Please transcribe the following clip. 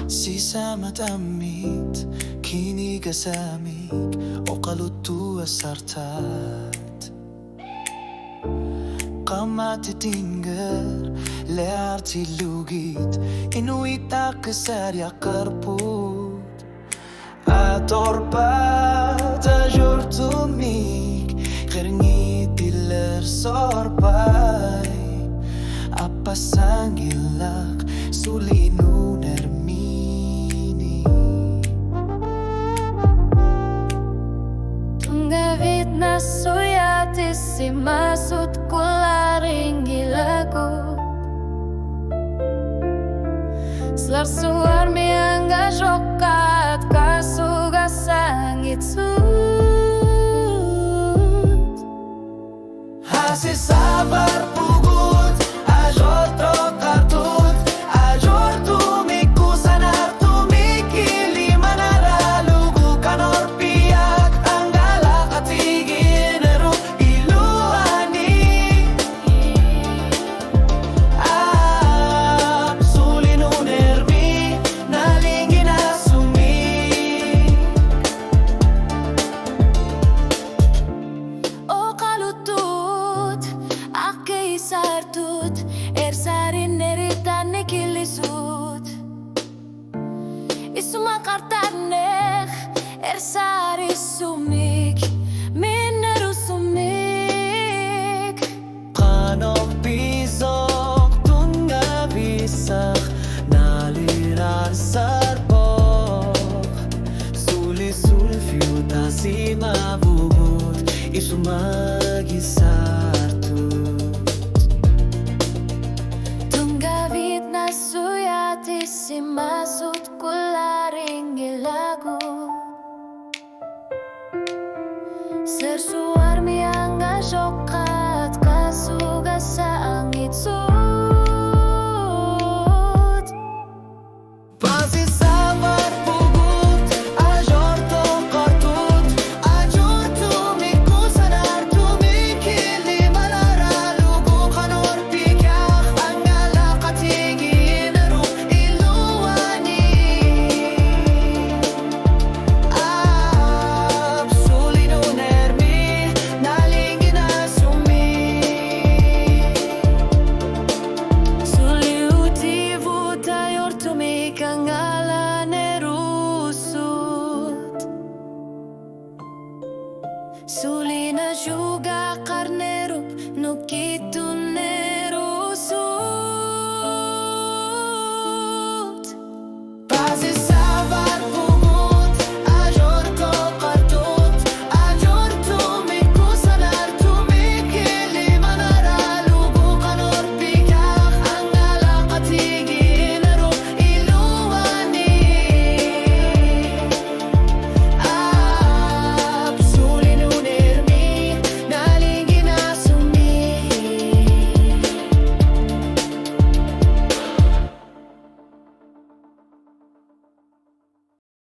Sisa matamit, kinig asamig, o kalutu asartat. Kamatitingger, learti lugit, inuita kesarya karput. Atorpat, ajortumik, kerngi tiller sorpai. Apa sanggilak, sulinu nermini. Tunggavit na suyatis si masut kularing gilago. Slar suar mi angajokat kasuga sangit sud. Hasi sabar pugut, ajotro kartut, ajortu miku sanar tu mikili manaralugu kanor piak anggala katigin eru iluani. Sulinu nermi nalingin asumi. O kalutut, ake isartut, ersarin neritan nekilisut. Isuma kartarnek, ersari sumik, mineru sumik. Kanok pisok tunga bisak nalirar sarbok. Suli sulfiu tasi mabugut isumagi sartut. Tunggavit na suyatis si masut kularing gilago. Sersuar mi angajokat kasuga sa angit sud. Pasi sabar pugut, ajorto kartut, ajortu miku sadar tu mikili manaralugu kanor pikyak anggala katigin eru iluani. Sulinu nermi nalingin asumi. Suliuti vuta yortumik angala nerusut. Sulina juga karnerup nukitun